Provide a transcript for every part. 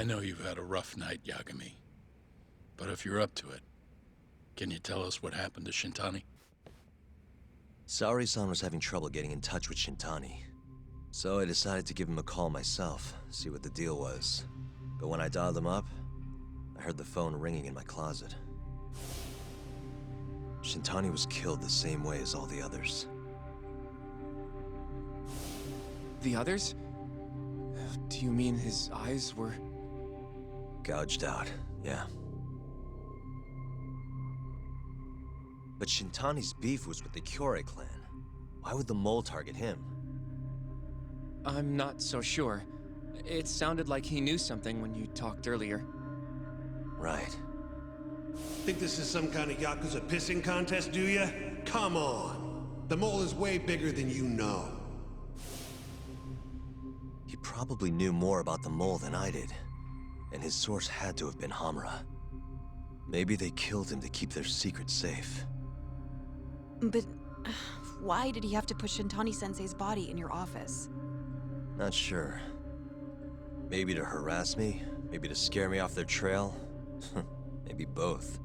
I know you've had a rough night, Yagami. But if you're up to it, can you tell us what happened to Shintani? Saori-san was having trouble getting in touch with Shintani. So I decided to give him a call myself, see what the deal was. But when I dialed him up, I heard the phone ringing in my closet. Shintani was killed the same way as all the others. The others? Do you mean his eyes were... Gouged out, yeah. But Shintani's beef was with the Kyorei clan. Why would the mole target him? I'm not so sure. It sounded like he knew something when you talked earlier. Right. Think this is some kind of Yakuza pissing contest, do ya? Come on! The mole is way bigger than you know. He probably knew more about the mole than I did. And his source had to have been Hamura. Maybe they killed him to keep their secret safe. But why did he have to put Shintani-sensei's body in your office? Not sure. Maybe to harass me, maybe to scare me off their trail. Maybe both.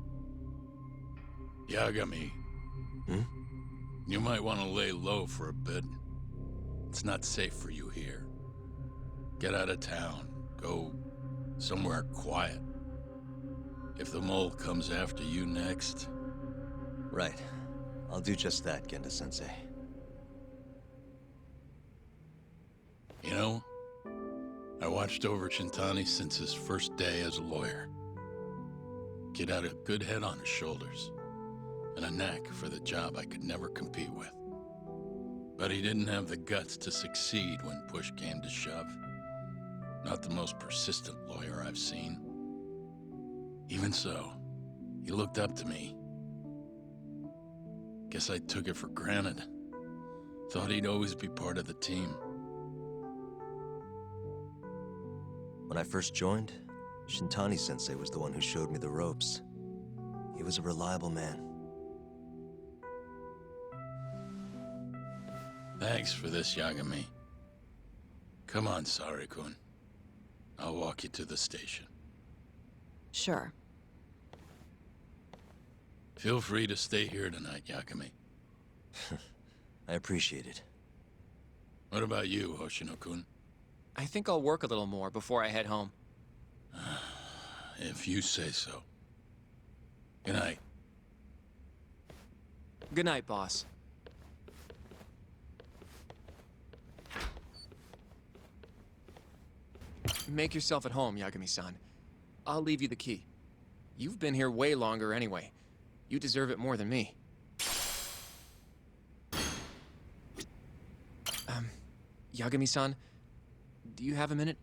Yagami. Hmm? You might want to lay low for a bit. It's not safe for you here. Get out of town. Go somewhere quiet. If the mole comes after you next... Right. I'll do just that, Genda-sensei. You know, I watched over Shintani since his first day as a lawyer. Kid had a good head on his shoulders, and a knack for the job I could never compete with. But he didn't have the guts to succeed when push came to shove. Not the most persistent lawyer I've seen. Even so, he looked up to me. Guess I took it for granted. Thought he'd always be part of the team. When I first joined, Shintani-sensei was the one who showed me the ropes. He was a reliable man. Thanks for this, Yagami. Come on, Sari-kun. I'll walk you to the station. Sure. Feel free to stay here tonight, Yagami. I appreciate it. What about you, Hoshino-kun? I think I'll work a little more before I head home. If you say so. Good night. Good night, boss. Make yourself at home, Yagami-san. I'll leave you the key. You've been here way longer anyway. You deserve it more than me. Yagami-san, do you have a minute?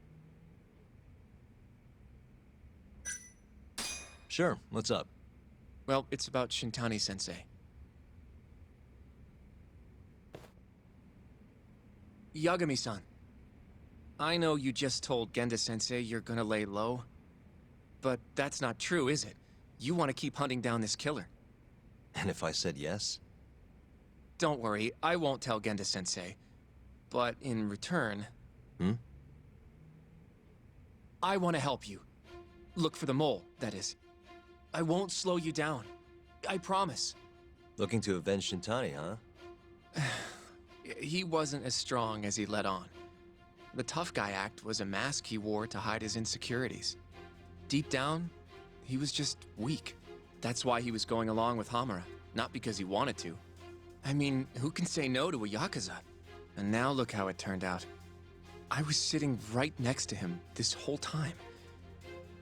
Sure, what's up? Well, it's about Shintani-sensei. Yagami-san, I know you just told Genda-sensei you're gonna lay low, but that's not true, is it? You want to keep hunting down this killer. And if I said yes? Don't worry, I won't tell Genda-sensei. But in return... Hmm? I want to help you. Look for the mole, that is. I won't slow you down. I promise. Looking to avenge Shintani, huh? He wasn't as strong as he let on. The tough guy act was a mask he wore to hide his insecurities. Deep down, he was just weak. That's why he was going along with Hamura, not because he wanted to. I mean, who can say no to a Yakuza? And now look how it turned out. I was sitting right next to him this whole time.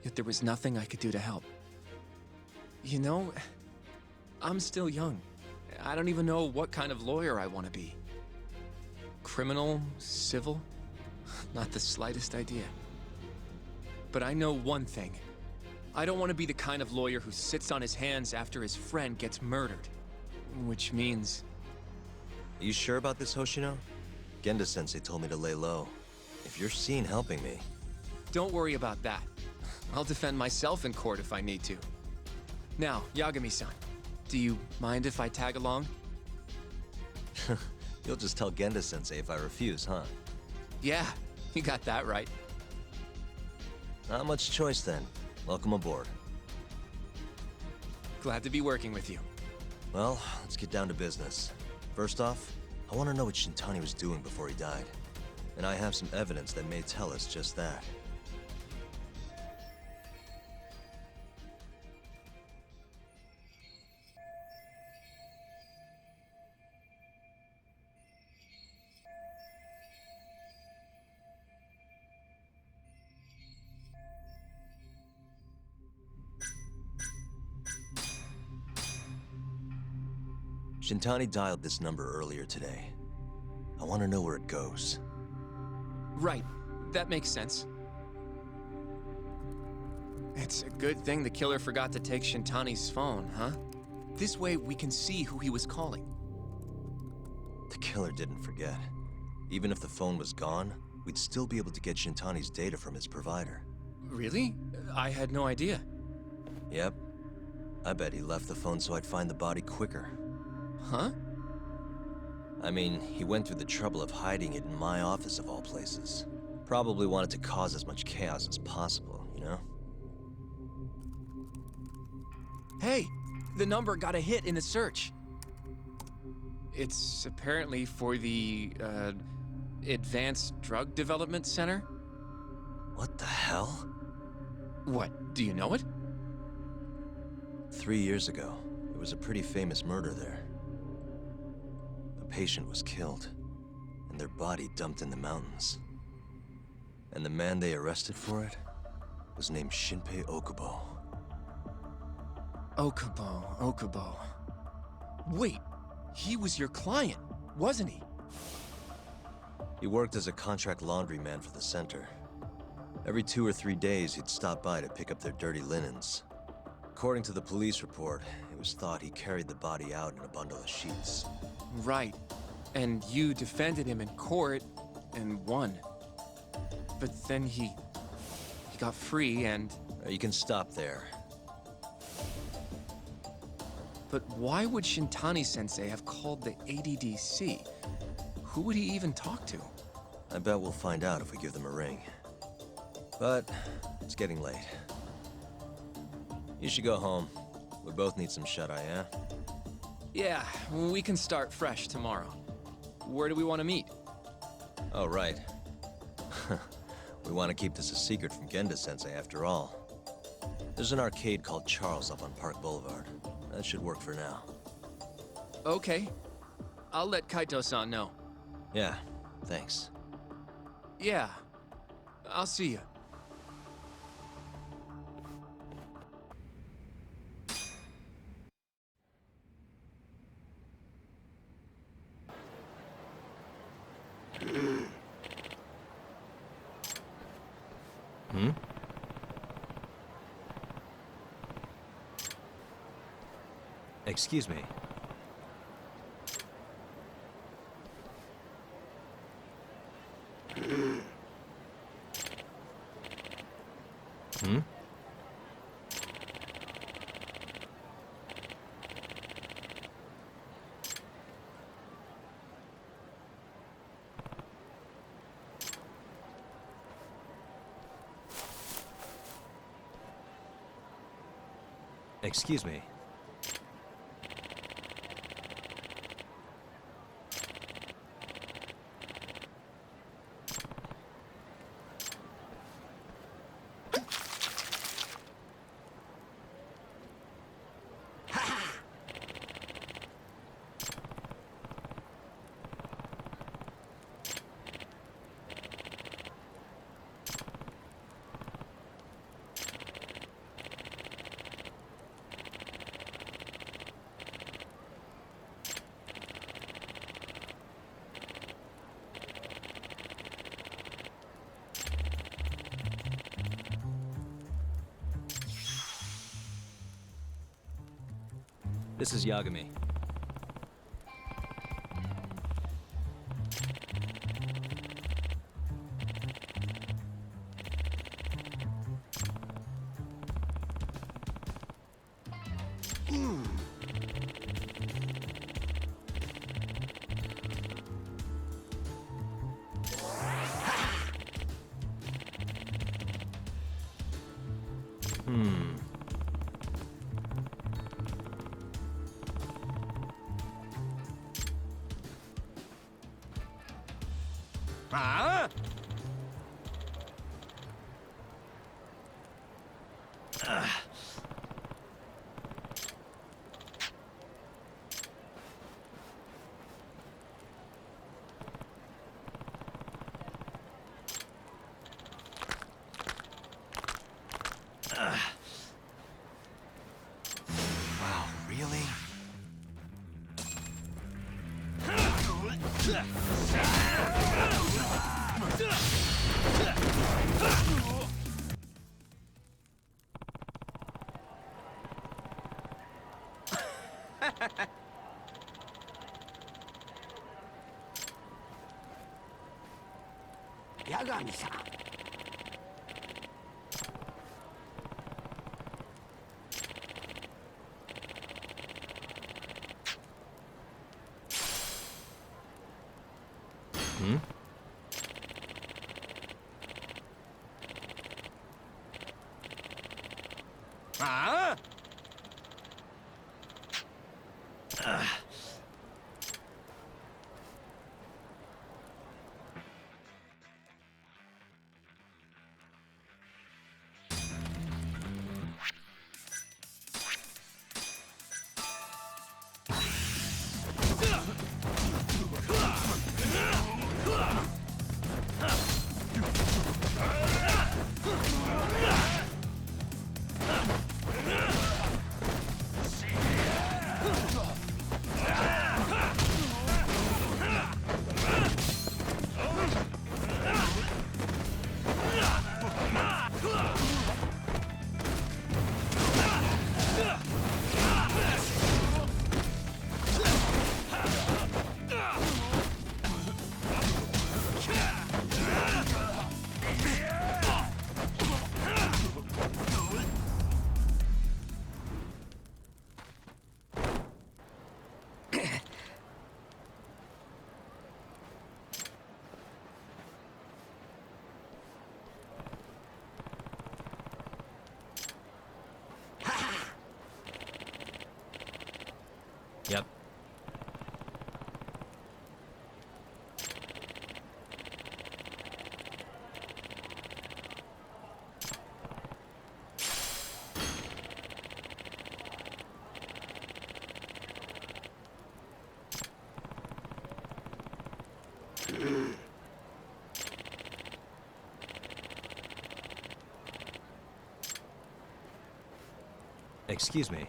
Yet there was nothing I could do to help. You know, I'm still young. I don't even know what kind of lawyer I want to be. Criminal? Civil? Not the slightest idea. But I know one thing. I don't want to be the kind of lawyer who sits on his hands after his friend gets murdered. Which means... Are you sure about this, Hoshino? Genda-sensei told me to lay low. If you're seen helping me... Don't worry about that. I'll defend myself in court if I need to. Now, Yagami-san, do you mind if I tag along? You'll just tell Genda-sensei if I refuse, huh? Yeah, you got that right. Not much choice then. Welcome aboard. Glad to be working with you. Well, let's get down to business. First off, I want to know what Shintani was doing before he died. And I have some evidence that may tell us just that. Shintani dialed this number earlier today. I want to know where it goes. Right. That makes sense. It's a good thing the killer forgot to take Shintani's phone, huh? This way we can see who he was calling. The killer didn't forget. Even if the phone was gone, we'd still be able to get Shintani's data from his provider. Really? I had no idea. Yep. I bet he left the phone so I'd find the body quicker. Huh? I mean, he went through the trouble of hiding it in my office of all places. Probably wanted to cause as much chaos as possible, you know? Hey, the number got a hit in the search. It's apparently for the, Advanced Drug Development Center? What the hell? What, do you know it? 3 years ago, there was a pretty famous murder there. A patient was killed, and their body dumped in the mountains. And the man they arrested for it was named Shinpei Okubo. Okubo. Wait, he was your client, wasn't he? He worked as a contract laundryman for the center. Every 2 or 3 days, he'd stop by to pick up their dirty linens. According to the police report, it was thought he carried the body out in a bundle of sheets. Right. And you defended him in court and won. But then he got free and... You can stop there. But why would Shintani-sensei have called the ADDC? Who would he even talk to? I bet we'll find out if we give them a ring. But it's getting late. You should go home. We both need some shut-eye, yeah? Yeah, we can start fresh tomorrow. Where do we want to meet? Oh, right. We want to keep this a secret from Genda-sensei after all. There's an arcade called Charles up on Park Boulevard. That should work for now. Okay. I'll let Kaito-san know. Yeah, thanks. Yeah. I'll see you. Excuse me. Excuse me. This is Yagami. Ah! Wow, really? Hmm? Ah! Yep. Excuse me.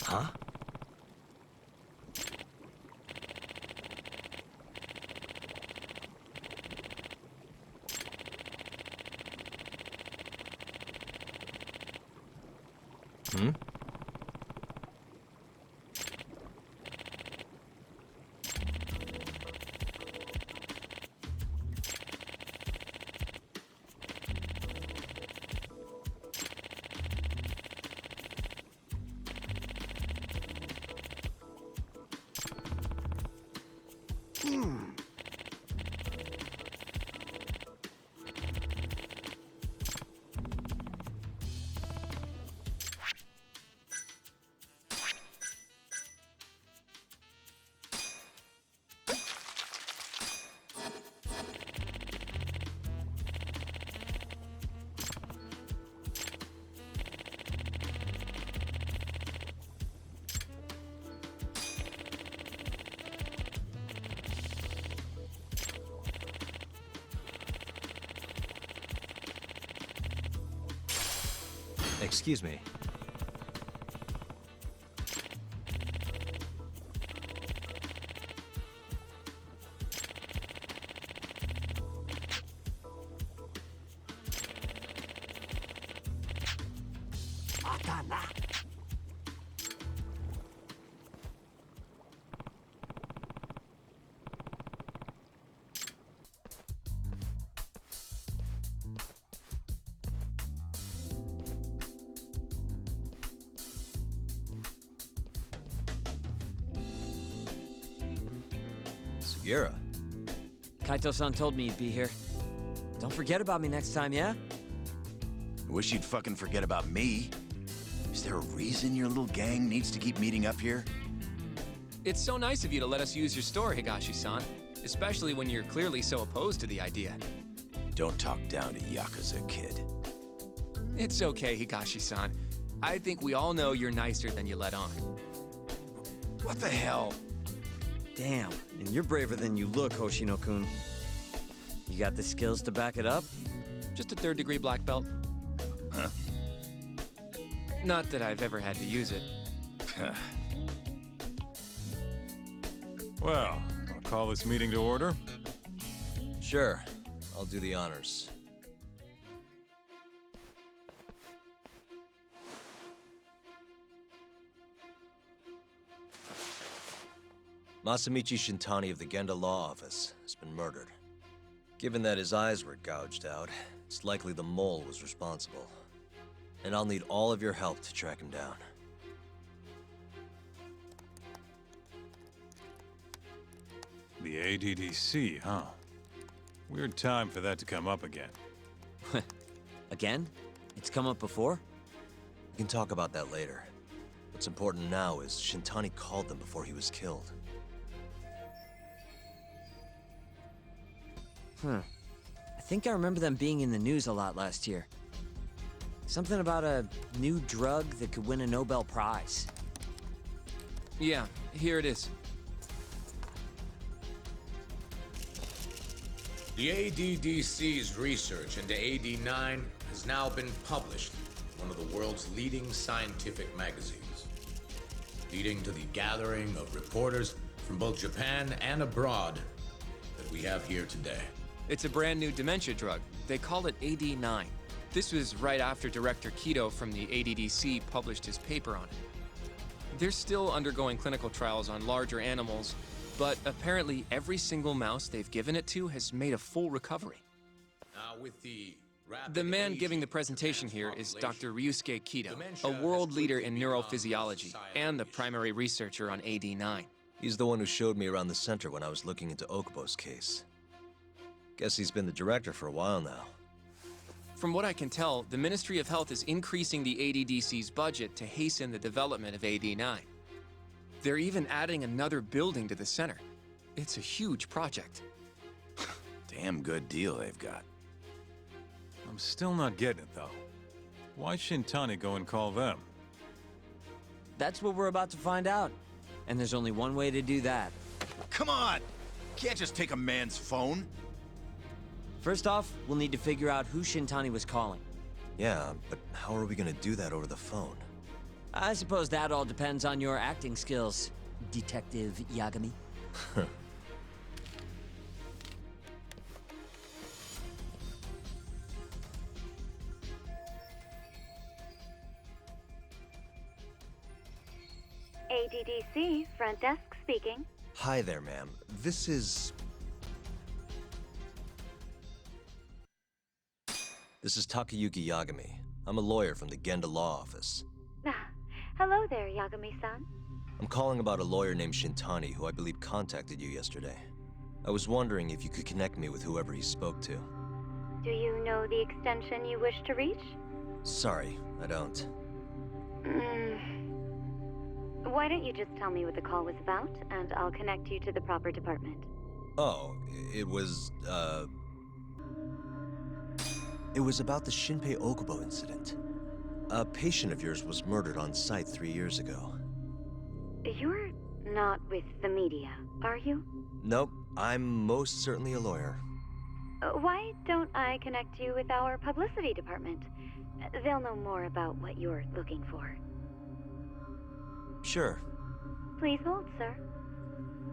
Huh? Hmm? Excuse me. Yura. Kaito-san told me you'd be here. Don't forget about me next time, yeah? I wish you'd fucking forget about me. Is there a reason your little gang needs to keep meeting up here? It's so nice of you to let us use your store, Higashi-san. Especially when you're clearly so opposed to the idea. Don't talk down to Yakuza, kid. It's okay, Higashi-san. I think we all know you're nicer than you let on. What the hell? Damn, and you're braver than you look, Hoshino-kun. You got the skills to back it up? Just a third-degree black belt. Huh? Not that I've ever had to use it. Well, I'll call this meeting to order. Sure, I'll do the honors. Masamichi Shintani of the Genda Law Office has been murdered. Given that his eyes were gouged out, it's likely the mole was responsible. And I'll need all of your help to track him down. The ADDC, huh? Weird time for that to come up again. Again? It's come up before? We can talk about that later. What's important now is Shintani called them before he was killed. I think I remember them being in the news a lot last year. Something about a new drug that could win a Nobel Prize. Yeah, here it is. The ADDC's research into AD9 has now been published in one of the world's leading scientific magazines, leading to the gathering of reporters from both Japan and abroad that we have here today. It's a brand new dementia drug. They call it AD9. This was right after Director Kido from the ADDC published his paper on it. They're still undergoing clinical trials on larger animals, but apparently every single mouse they've given it to has made a full recovery. Now, with the rapid The man aging giving the of presentation Japan's here is population, Dr. Ryusuke Kido, dementia a has world leader quickly in become a neurophysiology societal and the issue. primary researcher on AD9. He's the one who showed me around the center when I was looking into Okubo's case. Guess he's been the director for a while now. From what I can tell, the Ministry of Health is increasing the ADDC's budget to hasten the development of AD9. They're even adding another building to the center. It's a huge project. Damn good deal they've got. I'm still not getting it, though. Why Shintani go and call them? That's what we're about to find out. And there's only one way to do that. Come on! Can't just take a man's phone. First off, we'll need to figure out who Shintani was calling. Yeah, but how are we gonna do that over the phone? I suppose that all depends on your acting skills, Detective Yagami. ADDC, front desk speaking. Hi there, ma'am. This is Takayuki Yagami. I'm a lawyer from the Genda Law Office. Hello there, Yagami-san. I'm calling about a lawyer named Shintani who I believe contacted you yesterday. I was wondering if you could connect me with whoever he spoke to. Do you know the extension you wish to reach? Sorry, I don't. Why don't you just tell me what the call was about, and I'll connect you to the proper department. Oh, it was about the Shinpei Okubo incident. A patient of yours was murdered on site 3 years ago. You're not with the media, are you? Nope, I'm most certainly a lawyer. Why don't I connect you with our publicity department? They'll know more about what you're looking for. Sure. Please hold, sir.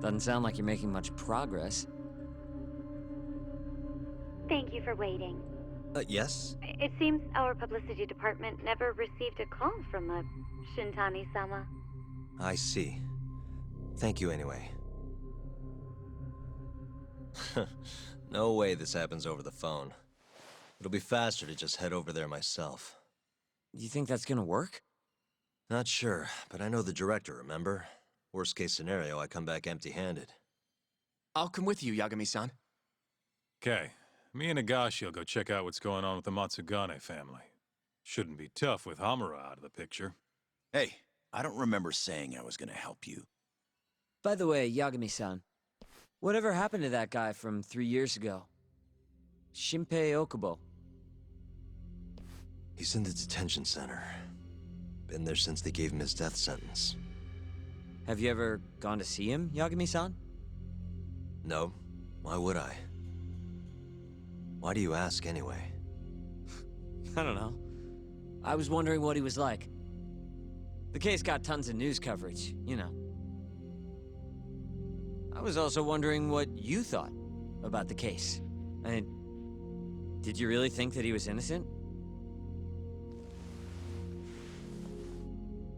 Doesn't sound like you're making much progress. Thank you for waiting. Yes? It seems our publicity department never received a call from a Shintani-sama. I see. Thank you anyway. No way this happens over the phone. It'll be faster to just head over there myself. You think that's gonna work? Not sure, but I know the director, remember? Worst case scenario, I come back empty-handed. I'll come with you, Yagami-san. Okay, me and Nagashio'll go check out what's going on with the Matsugane family. Shouldn't be tough with Hamura out of the picture. Hey, I don't remember saying I was gonna help you. By the way, Yagami-san, whatever happened to that guy from 3 years ago? Shinpei Okubo. He's in the detention center. Been there since they gave him his death sentence. Have you ever gone to see him, Yagami-san? No. Why would I? Why do you ask anyway? I don't know. I was wondering what he was like. The case got tons of news coverage, you know. I was also wondering what you thought about the case. I mean, did you really think that he was innocent?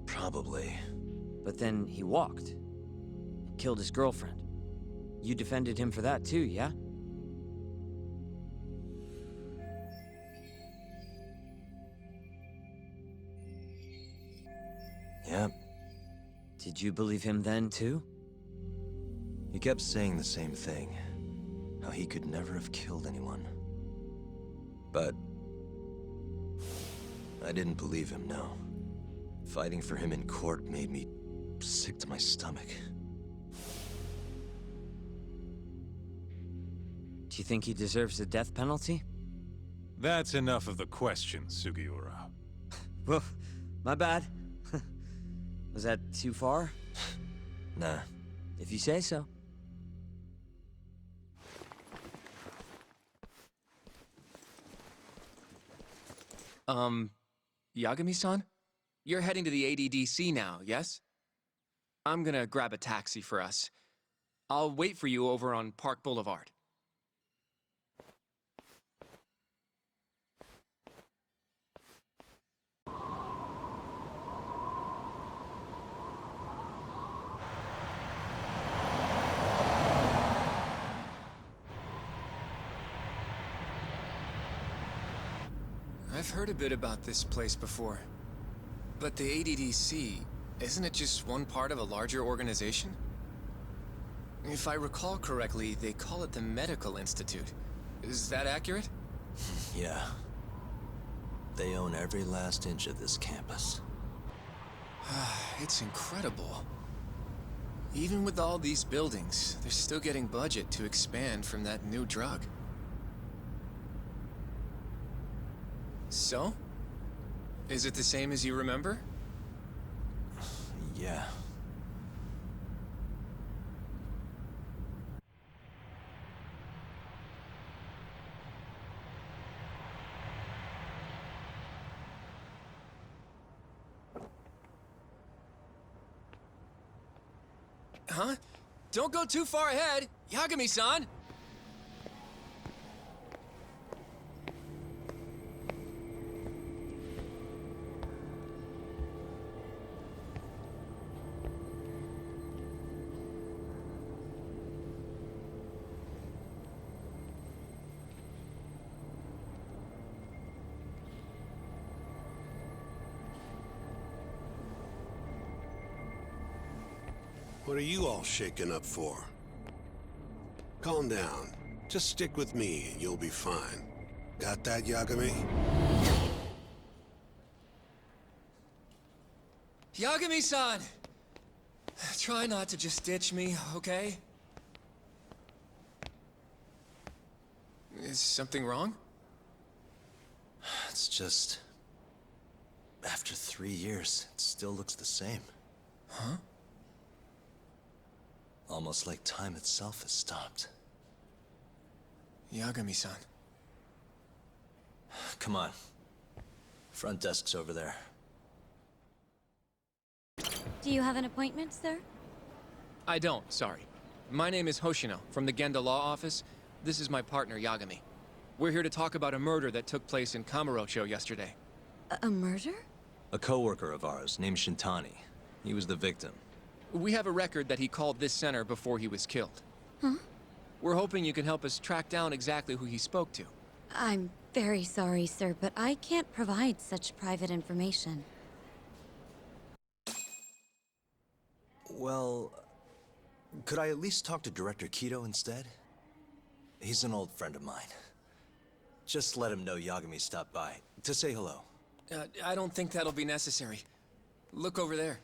Probably. But then he walked. And killed his girlfriend. You defended him for that too, yeah? Yep. Did you believe him then too? He kept saying the same thing. How he could never have killed anyone. But I didn't believe him, no. Fighting for him in court made me sick to my stomach. Do you think he deserves the death penalty? That's enough of the questions, Sugiura. Well, my bad. Was that too far? Nah. If you say so. Yagami-san? You're heading to the ADDC now, yes? I'm gonna grab a taxi for us. I'll wait for you over on Park Boulevard. I've heard a bit about this place before. But the ADDC, isn't it just one part of a larger organization? If I recall correctly, they call it the Medical Institute. Is that accurate? Yeah. They own every last inch of this campus. It's incredible. Even with all these buildings, they're still getting budget to expand from that new drug. So? Is it the same as you remember? Yeah. Huh? Don't go too far ahead, Yagami-san! What are you all shaken up for? Calm down. Just stick with me and you'll be fine. Got that, Yagami? Yagami-san! Try not to just ditch me, okay? Is something wrong? It's just... After 3 years, it still looks the same. Huh? Almost like time itself has stopped. Yagami-san. Come on. Front desk's over there. Do you have an appointment, sir? I don't, sorry. My name is Hoshino, from the Genda Law Office. This is my partner, Yagami. We're here to talk about a murder that took place in Kamurocho yesterday. A murder? A coworker of ours named Shintani. He was the victim. We have a record that he called this center before he was killed. Huh? We're hoping you can help us track down exactly who he spoke to. I'm very sorry, sir, but I can't provide such private information. Well, Could I at least talk to Director Kido instead? He's an old friend of mine. Just let him know Yagami stopped by to say hello. I don't think that'll be necessary. Look over there.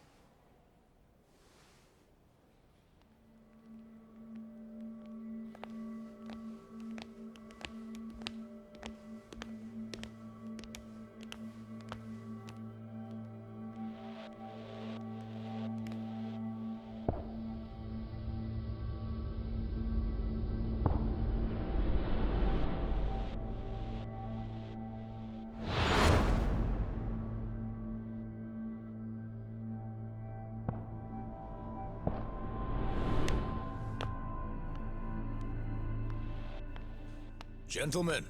Gentlemen,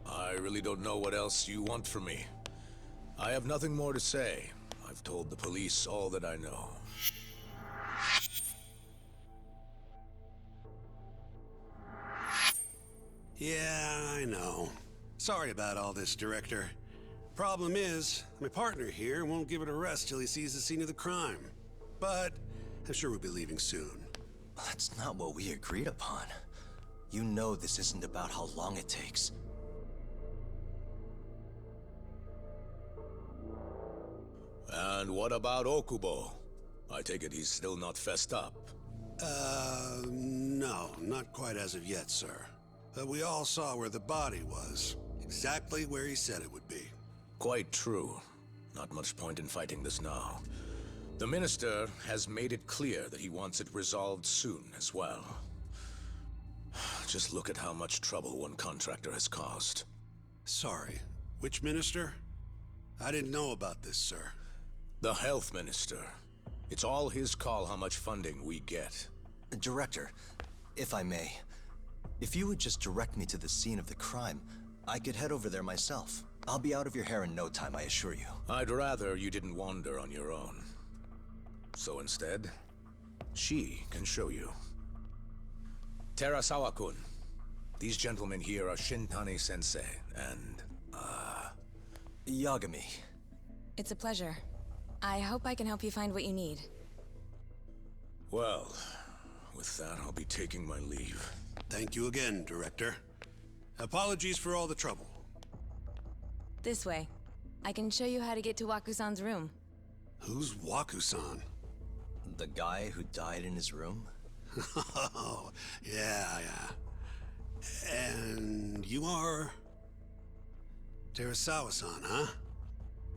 I really don't know what else you want from me. I have nothing more to say. I've told the police all that I know. Yeah, I know. Sorry about all this, Director. Problem is, my partner here won't give it a rest till he sees the scene of the crime. But I'm sure we'll be leaving soon. That's not what we agreed upon. You know this isn't about how long it takes. And what about Okubo? I take it he's still not fessed up. No, not quite as of yet, sir. But we all saw where the body was. Exactly where he said it would be. Quite true. Not much point in fighting this now. The Minister has made it clear that he wants it resolved soon as well. Just look at how much trouble one contractor has caused. Sorry, which minister? I didn't know about this, sir. The Health Minister. It's all his call how much funding we get. Director, if I may, if you would just direct me to the scene of the crime, I could head over there myself. I'll be out of your hair in no time, I assure you. I'd rather you didn't wander on your own. So instead, she can show you. Terasawa-kun, these gentlemen here are Shintani Sensei and, Yagami. It's a pleasure. I hope I can help you find what you need. Well, with that, I'll be taking my leave. Thank you again, Director. Apologies for all the trouble. This way. I can show you how to get to Waku-san's room. Who's Waku-san? The guy who died in his room? Oh, yeah. And you are... Terasawa-san, huh?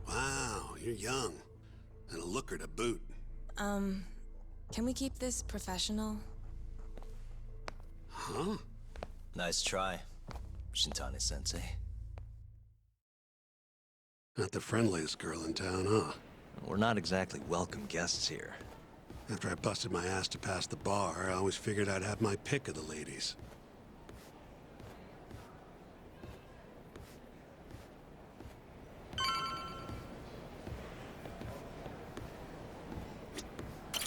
Wow, you're young. And a looker to boot. Can we keep this professional? Huh? Nice try, Shintani Sensei. Not the friendliest girl in town, huh? We're not exactly welcome guests here. After I busted my ass to pass the bar, I always figured I'd have my pick of the ladies.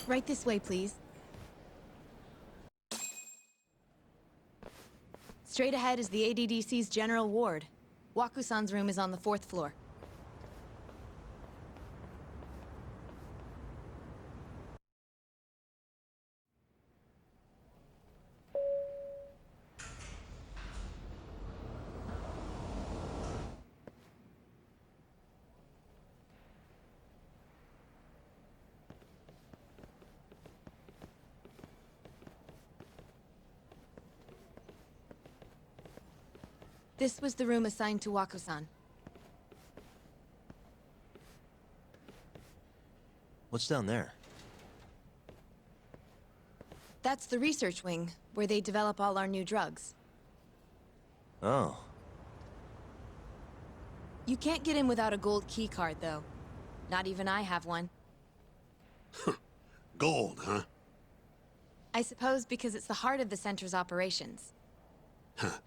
Right this way, please. Straight ahead is the ADDC's general ward. Waku-san's room is on the 4th floor. This was the room assigned to Waku-san. What's down there? That's the research wing, where they develop all our new drugs. Oh. You can't get in without a gold key card, though. Not even I have one. Gold, huh? I suppose because it's the heart of the center's operations. Huh.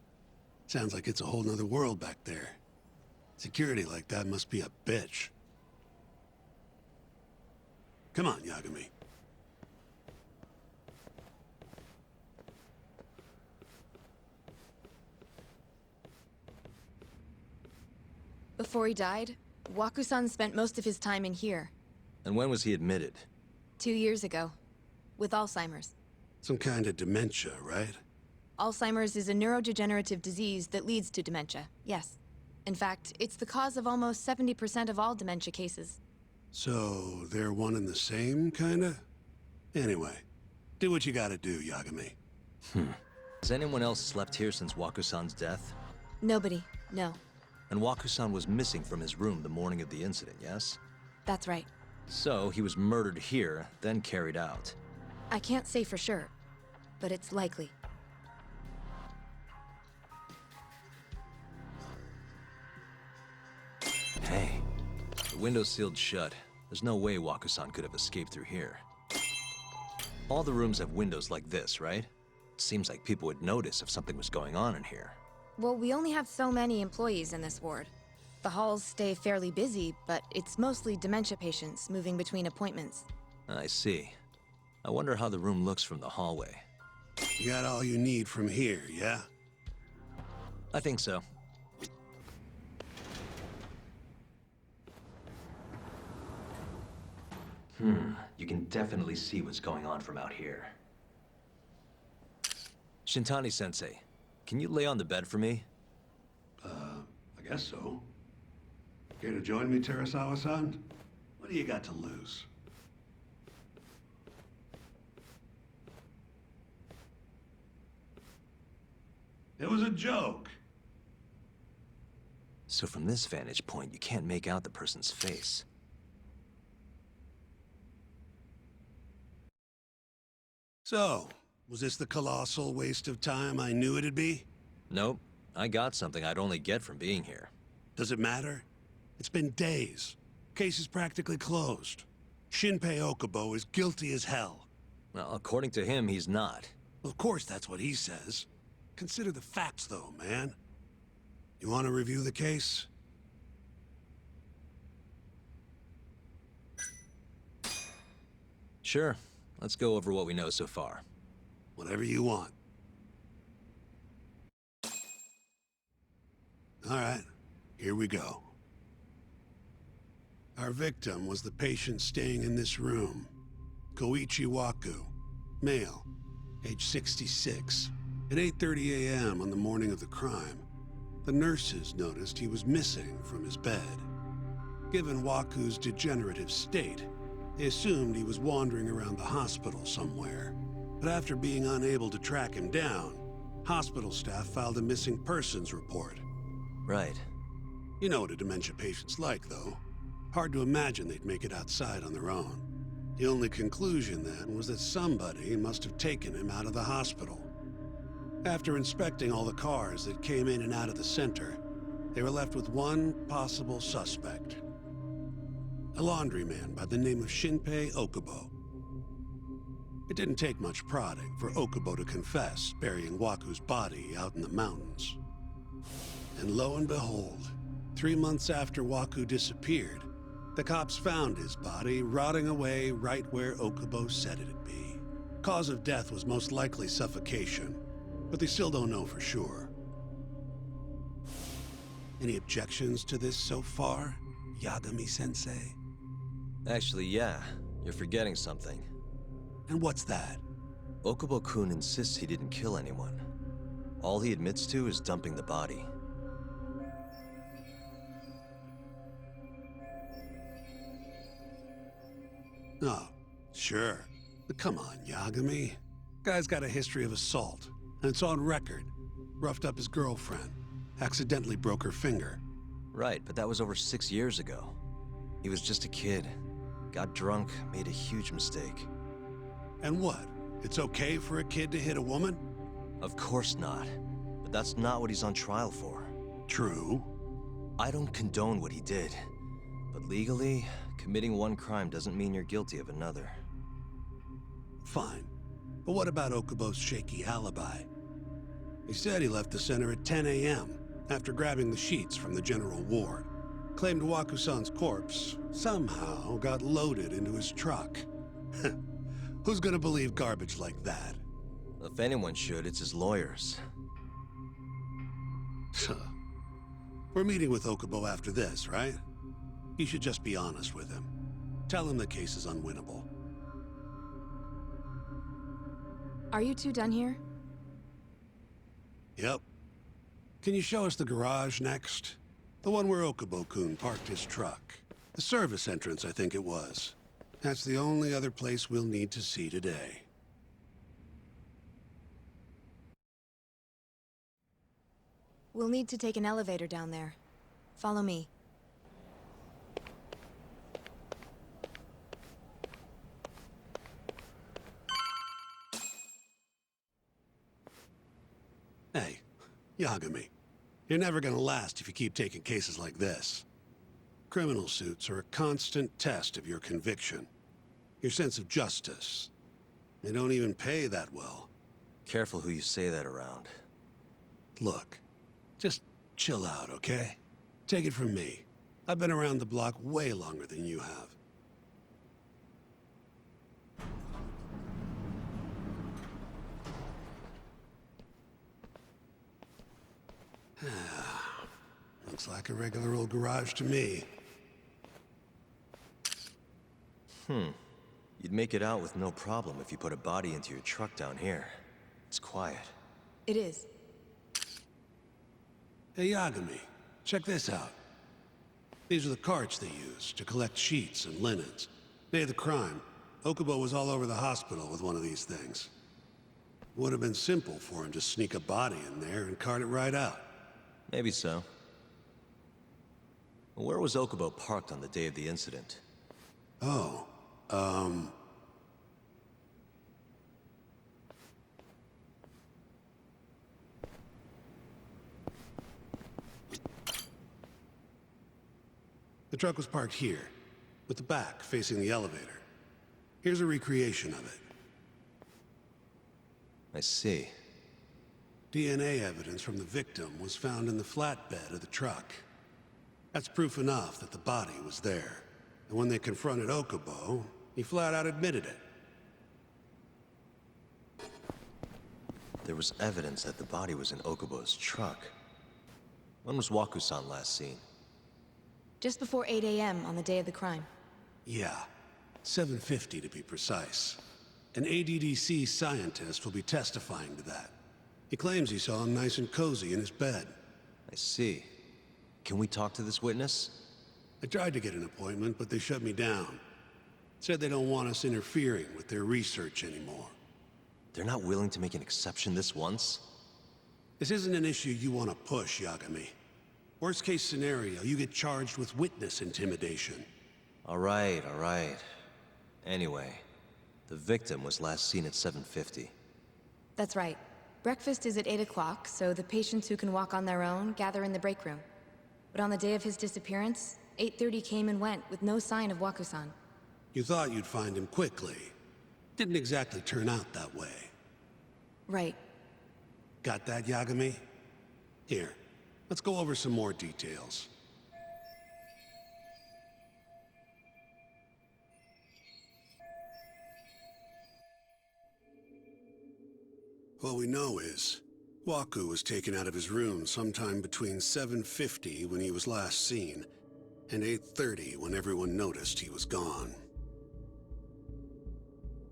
Sounds like it's a whole nother world back there. Security like that must be a bitch. Come on, Yagami. Before he died, Waku-san spent most of his time in here. And when was he admitted? 2 years ago, with Alzheimer's. Some kind of dementia, right? Alzheimer's is a neurodegenerative disease that leads to dementia, yes. In fact, it's the cause of almost 70% of all dementia cases. So, they're one and the same, kinda? Anyway, do what you gotta do, Yagami. Has anyone else slept here since Wakusan's death? Nobody, no. And Wakusan was missing from his room the morning of the incident, yes? That's right. So, he was murdered here, then carried out. I can't say for sure, but it's likely. Hey, the window's sealed shut. There's no way Wakusan could have escaped through here. All the rooms have windows like this, right? It seems like people would notice if something was going on in here. Well, we only have so many employees in this ward. The halls stay fairly busy, but it's mostly dementia patients moving between appointments. I see. I wonder how the room looks from the hallway. You got all you need from here, yeah? I think so. You can definitely see what's going on from out here. Shintani-sensei, can you lay on the bed for me? I guess so. Care to join me, Terasawa-san? What do you got to lose? It was a joke. So from this vantage point, you can't make out the person's face. So, was this the colossal waste of time I knew it'd be? Nope. I got something I'd only get from being here. Does it matter? It's been days. Case is practically closed. Shinpei Okubo is guilty as hell. Well, according to him, he's not. Of course that's what he says. Consider the facts, though, man. You want to review the case? Sure. Let's go over what we know so far. Whatever you want. All right, here we go. Our victim was the patient staying in this room. Koichi Waku, male, age 66. At 8:30 a.m. on the morning of the crime, the nurses noticed he was missing from his bed. Given Waku's degenerative state, they assumed he was wandering around the hospital somewhere. But after being unable to track him down, hospital staff filed a missing persons report. Right. You know what a dementia patient's like, though. Hard to imagine they'd make it outside on their own. The only conclusion then was that somebody must have taken him out of the hospital. After inspecting all the cars that came in and out of the center, they were left with one possible suspect. A laundryman by the name of Shinpei Okubo. It didn't take much prodding for Okubo to confess burying Waku's body out in the mountains. And lo and behold, 3 months after Waku disappeared, the cops found his body rotting away right where Okubo said it'd be. Cause of death was most likely suffocation, but they still don't know for sure. Any objections to this so far, Yagami-sensei? Actually, yeah. You're forgetting something. And what's that? Okubo-kun insists he didn't kill anyone. All he admits to is dumping the body. Oh, sure. But come on, Yagami. Guy's got a history of assault, and it's on record. Roughed up his girlfriend. Accidentally broke her finger. Right, but that was over 6 years ago. He was just a kid. Got drunk, made a huge mistake. And what? It's okay for a kid to hit a woman? Of course not. But that's not what he's on trial for. True. I don't condone what he did. But legally, committing one crime doesn't mean you're guilty of another. Fine. But what about Okubo's shaky alibi? He said he left the center at 10 a.m. after grabbing the sheets from the general ward. Claimed Waku-san's corpse somehow got loaded into his truck. Who's gonna believe garbage like that? If anyone should, it's his lawyers. We're meeting with Okubo after this, right? You should just be honest with him. Tell him the case is unwinnable. Are you two done here? Yep. Can you show us the garage next? The one where Okubo-kun parked his truck. The service entrance, I think it was. That's the only other place we'll need to see today. We'll need to take an elevator down there. Follow me. Hey, Yagami. You're never gonna last if you keep taking cases like this. Criminal suits are a constant test of your conviction. Your sense of justice. They don't even pay that well. Careful who you say that around. Look, just chill out, okay? Take it from me. I've been around the block way longer than you have. Looks like a regular old garage to me. You'd make it out with no problem if you put a body into your truck down here. It's quiet. It is. Hey, Yagami, check this out. These are the carts they use to collect sheets and linens. Day of the crime, Okubo was all over the hospital with one of these things. Would have been simple for him to sneak a body in there and cart it right out. Maybe so. Where was Okubo parked on the day of the incident? Oh, the truck was parked here, with the back facing the elevator. Here's a recreation of it. I see. DNA evidence from the victim was found in the flatbed of the truck. That's proof enough that the body was there. And when they confronted Okubo, he flat out admitted it. There was evidence that the body was in Okubo's truck. When was Waku-san last seen? Just before 8 a.m. on the day of the crime. Yeah, 7:50 to be precise. An ADDC scientist will be testifying to that. He claims he saw him nice and cozy in his bed. I see. Can we talk to this witness? I tried to get an appointment, but they shut me down. Said they don't want us interfering with their research anymore. They're not willing to make an exception this once? This isn't an issue you want to push, Yagami. Worst case scenario, you get charged with witness intimidation. All right. Anyway, the victim was last seen at 7:50. That's right. Breakfast is at 8 o'clock, so the patients who can walk on their own gather in the break room. But on the day of his disappearance, 8:30 came and went with no sign of Waku-san. You thought you'd find him quickly. Didn't exactly turn out that way. Right. Got that, Yagami? Here, let's go over some more details. What we know is, Waku was taken out of his room sometime between 7:50 when he was last seen, and 8:30 when everyone noticed he was gone.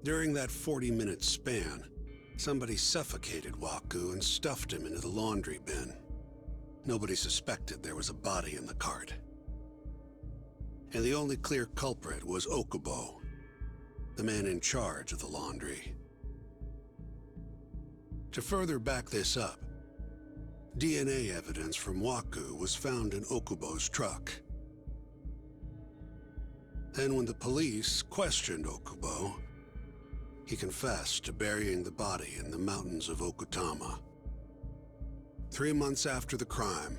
During that 40-minute span, somebody suffocated Waku and stuffed him into the laundry bin. Nobody suspected there was a body in the cart. And the only clear culprit was Okubo, the man in charge of the laundry. To further back this up, DNA evidence from Waku was found in Okubo's truck. Then when the police questioned Okubo, he confessed to burying the body in the mountains of Okutama. 3 months after the crime,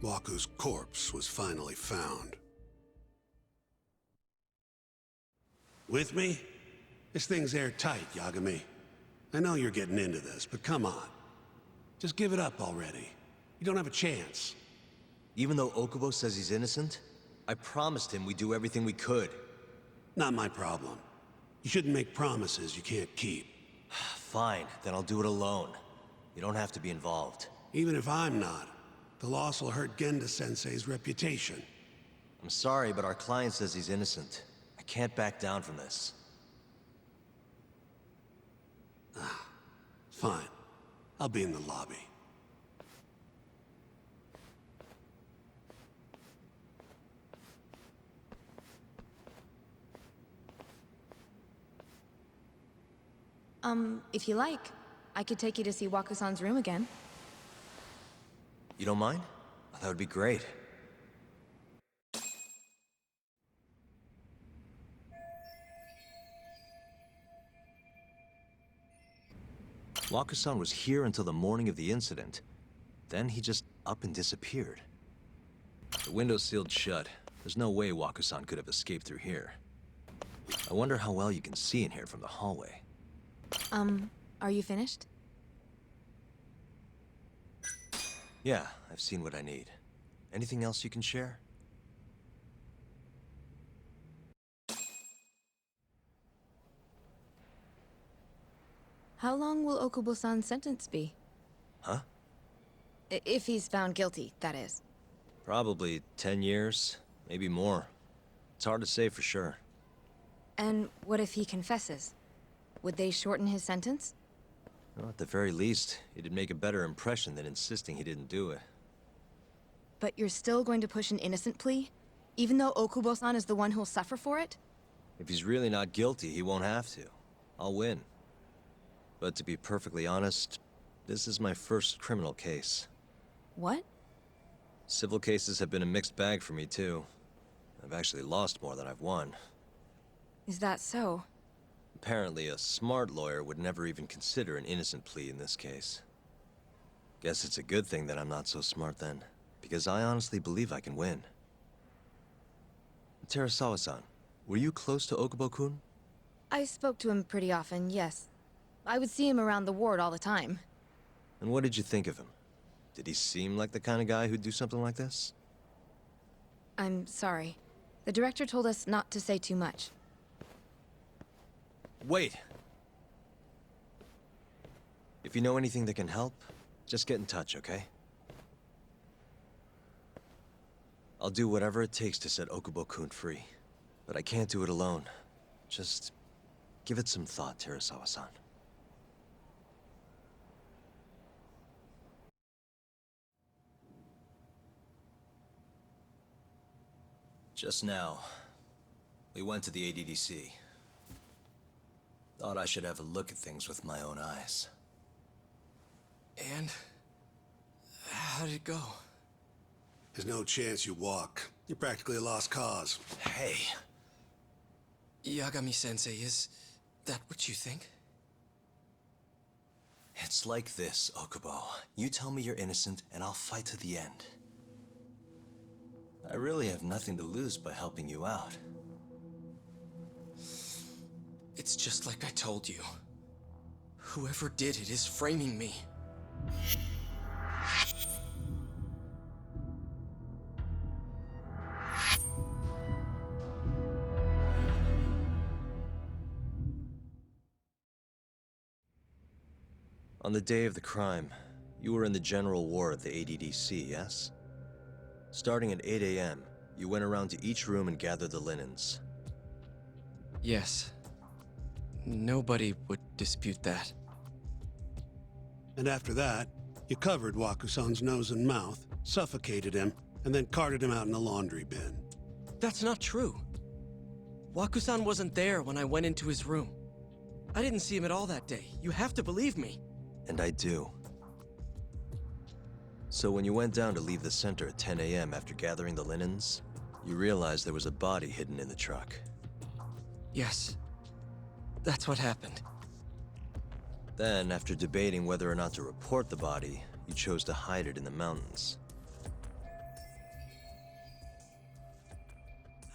Waku's corpse was finally found. With me? This thing's airtight, Yagami. I know you're getting into this, but come on. Just give it up already. You don't have a chance. Even though Okubo says he's innocent, I promised him we'd do everything we could. Not my problem. You shouldn't make promises you can't keep. Fine, then I'll do it alone. You don't have to be involved. Even if I'm not, the loss will hurt Genda-sensei's reputation. I'm sorry, but our client says he's innocent. I can't back down from this. Fine. I'll be in the lobby. If you like, I could take you to see Waku-san's room again. You don't mind? That would be great. Waku-san was here until the morning of the incident. Then he just up and disappeared. The window's sealed shut. There's no way Waku-san could have escaped through here. I wonder how well you can see in here from the hallway. Are you finished? Yeah, I've seen what I need. Anything else you can share? How long will Okubo-san's sentence be? Huh? If he's found guilty, that is. Probably 10 years, maybe more. It's hard to say for sure. And what if he confesses? Would they shorten his sentence? Well, at the very least, it'd make a better impression than insisting he didn't do it. But you're still going to push an innocent plea? Even though Okubo-san is the one who'll suffer for it? If he's really not guilty, he won't have to. I'll win. But to be perfectly honest, this is my first criminal case. What? Civil cases have been a mixed bag for me, too. I've actually lost more than I've won. Is that so? Apparently, a smart lawyer would never even consider an innocent plea in this case. Guess it's a good thing that I'm not so smart then, because I honestly believe I can win. Terasawa-san, were you close to Okubo-kun? I spoke to him pretty often, yes. I would see him around the ward all the time. And what did you think of him? Did he seem like the kind of guy who'd do something like this? I'm sorry. The director told us not to say too much. Wait! If you know anything that can help, just get in touch, okay? I'll do whatever it takes to set Okubo-kun free. But I can't do it alone. Just give it some thought, Terasawa-san. Just now, we went to the ADDC. Thought I should have a look at things with my own eyes. And? How did it go? There's no chance you walk. You're practically a lost cause. Hey! Yagami-sensei, is that what you think? It's like this, Okubo. You tell me you're innocent, and I'll fight to the end. I really have nothing to lose by helping you out. It's just like I told you. Whoever did it is framing me. On the day of the crime, you were in the general ward of the ADDC, yes? Starting at 8 a.m., you went around to each room and gathered the linens. Yes. Nobody would dispute that. And after that, you covered Waku-san's nose and mouth, suffocated him, and then carted him out in a laundry bin. That's not true. Waku-san wasn't there when I went into his room. I didn't see him at all that day. You have to believe me. And I do. So when you went down to leave the center at 10 a.m. after gathering the linens, you realized there was a body hidden in the truck. Yes. That's what happened. Then, after debating whether or not to report the body, you chose to hide it in the mountains.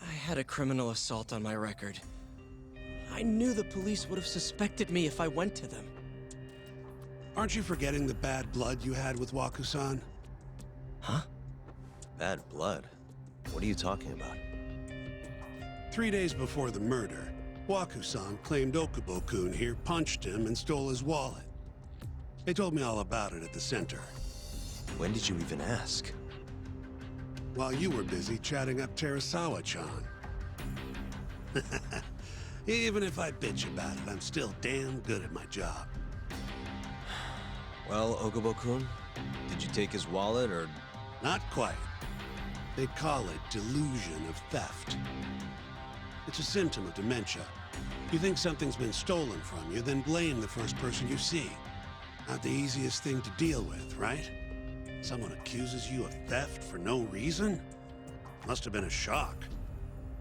I had a criminal assault on my record. I knew the police would have suspected me if I went to them. Aren't you forgetting the bad blood you had with Waku-san? Huh? Bad blood? What are you talking about? 3 days before the murder, Waku-san claimed Okubo-kun here punched him and stole his wallet. They told me all about it at the center. When did you even ask? While you were busy chatting up Terasawa-chan. Even if I bitch about it, I'm still damn good at my job. Well, Okubo-kun, did you take his wallet, or... Not quite. They call it delusion of theft. It's a symptom of dementia. You think something's been stolen from you, then blame the first person you see. Not the easiest thing to deal with, right? Someone accuses you of theft for no reason? Must have been a shock.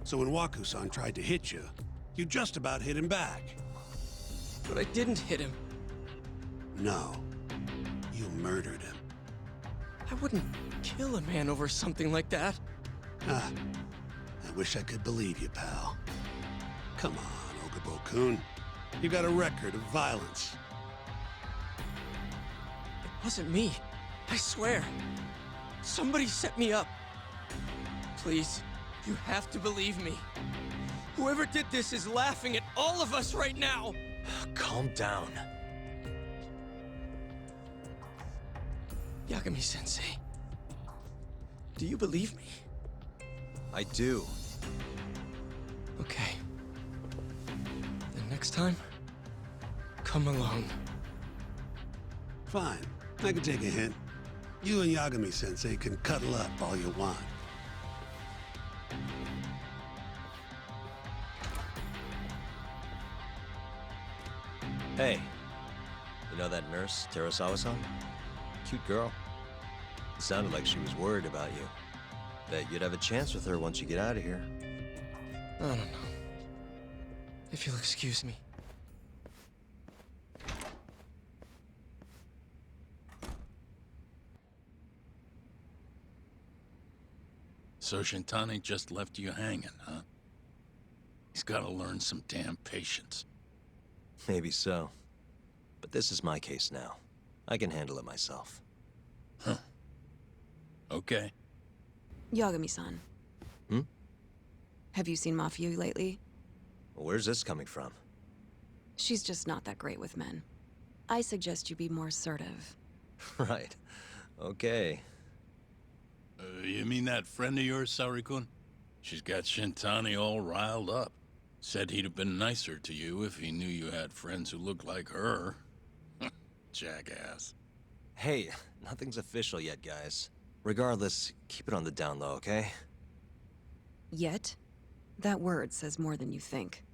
So when Waku-san tried to hit you, you just about hit him back. But I didn't hit him. No. You murdered him. I wouldn't kill a man over something like that. Ah, I wish I could believe you, pal. Come on, Okubo-kun. You got a record of violence. It wasn't me. I swear. Somebody set me up. Please, you have to believe me. Whoever did this is laughing at all of us right now. Calm down. Yagami-sensei, do you believe me? I do. Okay. Then next time, come alone. Fine. I can take a hint. You and Yagami-sensei can cuddle up all you want. Hey, you know that nurse, Terasawa-san? Cute girl. It sounded like she was worried about you. Bet you'd have a chance with her once you get out of here. I don't know. If you'll excuse me. So Shintani just left you hanging, huh? He's gotta learn some damn patience. Maybe so. But this is my case now. I can handle it myself. Huh. Okay. Yagami-san. Hmm? Have you seen Mafia lately? Where's this coming from? She's just not that great with men. I suggest you be more assertive. Right. Okay. You mean that friend of yours, Saori-kun? She's got Shintani all riled up. Said he'd have been nicer to you if he knew you had friends who looked like her. Jackass. Hey, nothing's official yet, guys. Regardless, keep it on the down low, okay? Yet? That word says more than you think.